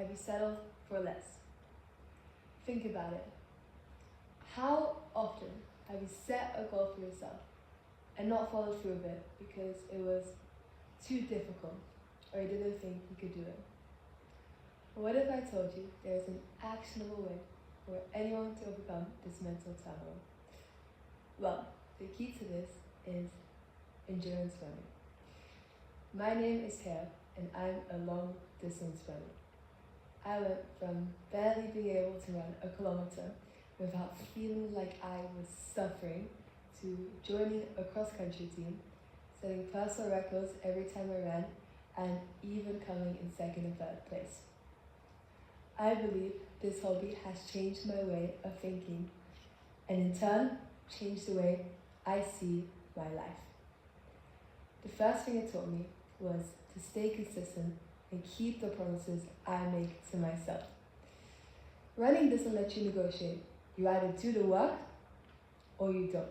have you settled for less? Think about it. How often have you set a goal for yourself and not followed through with it because it was too difficult or you didn't think you could do it? What if I told you there is an actionable way for anyone to overcome this mental turmoil? Well, the key to this is endurance running. My name is Thea, and I'm a long distance runner. I went from barely being able to run a kilometer without feeling like I was suffering to joining a cross-country team, setting personal records every time I ran, and even coming in second and third place. I believe this hobby has changed my way of thinking and in turn changed the way I see my life. The first thing it taught me was to stay consistent and keep the promises I make to myself. Running doesn't let you negotiate. You either do the work or you don't.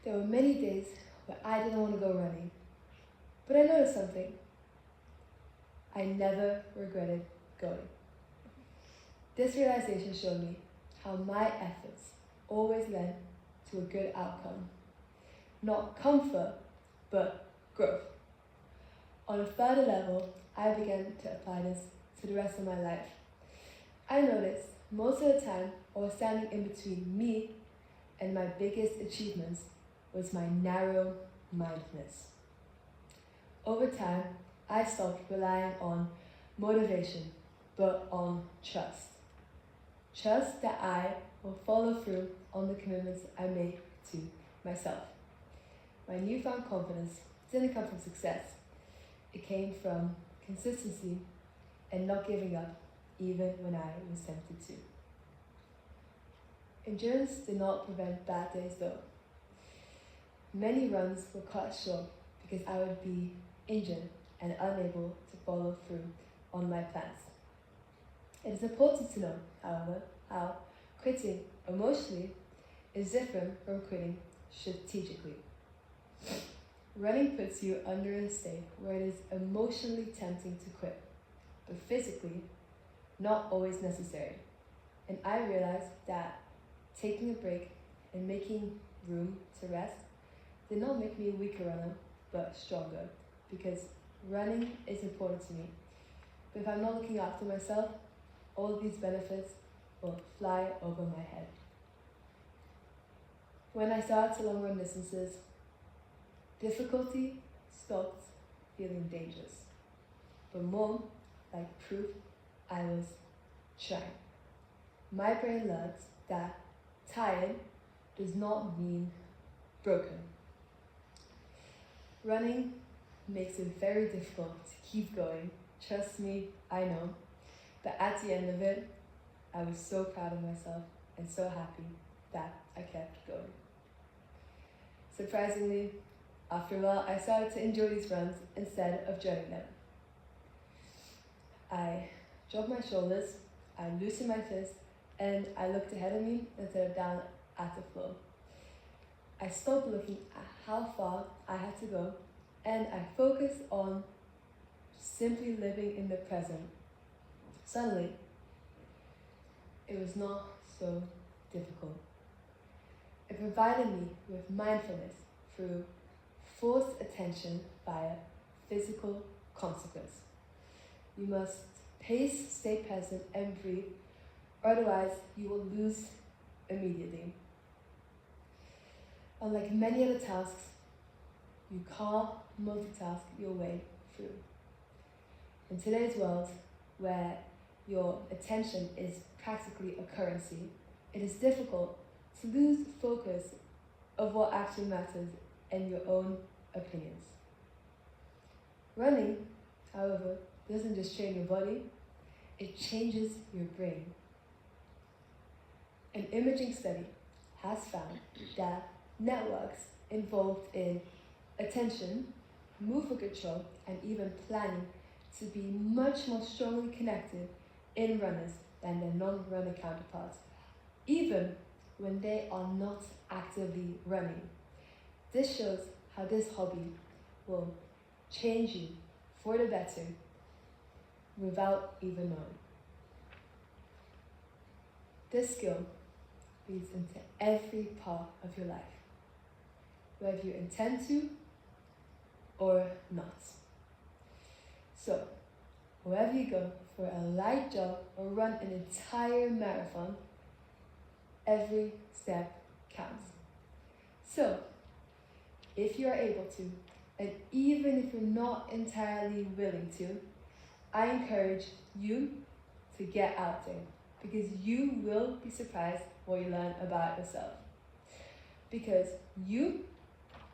There were many days where I didn't want to go running, but I noticed something. I never regretted going. This realization showed me how my efforts always led to a good outcome. Not comfort, but growth. On a further level, I began to apply this to the rest of my life. I noticed most of the time I was standing in between me and my biggest achievements was my narrow-mindedness. Over time, I stopped relying on motivation, but on trust. Trust that I will follow through on the commitments I make to myself. My newfound confidence didn't come from success. It came from consistency and not giving up even when I was tempted to. Endurance did not prevent bad days though. Many runs were cut short because I would be injured and unable to follow through on my plans. It is important to know, however, how quitting emotionally is different from quitting strategically. Running puts you under a state where it is emotionally tempting to quit, but physically not always necessary. And I realized that taking a break and making room to rest did not make me a weaker runner, but stronger, because running is important to me. But if I'm not looking after myself, all of these benefits will fly over my head. When I started to long run distances, difficulty stopped feeling dangerous, but more like proof I was trying. My brain learned that tired does not mean broken. Running makes it very difficult to keep going. Trust me, I know. But at the end of it, I was so proud of myself and so happy that I kept going. Surprisingly, after a while, I started to enjoy these runs instead of dreading them. I dropped my shoulders, I loosened my fists, and I looked ahead of me instead of down at the floor. I stopped looking at how far I had to go, and I focused on simply living in the present. Suddenly, it was not so difficult. It provided me with mindfulness through forced attention via physical consequence. You must pace, stay present, and breathe, otherwise you will lose immediately. Unlike many other tasks, you can't multitask your way through. In today's world, where your attention is practically a currency, it is difficult to lose focus of what actually matters and your own opinions. Running, however, doesn't just train your body, it changes your brain. An imaging study has found that networks involved in attention, movement control, and even planning to be much more strongly connected in runners than their non-runner counterparts, even when they are not actively running. This shows how this hobby will change you for the better. without even knowing. This skill leads into every part of your life, whether you intend to or not. So, wherever you go, for a light jog or run an entire marathon, every step counts. So, if you are able to, and even if you're not entirely willing to, I encourage you to get out there, because you will be surprised what you learn about yourself. Because you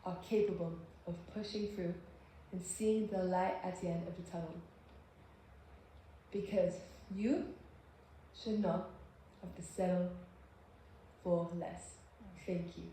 are capable of pushing through and seeing the light at the end of the tunnel. Because you should not have to settle for less. Thank you.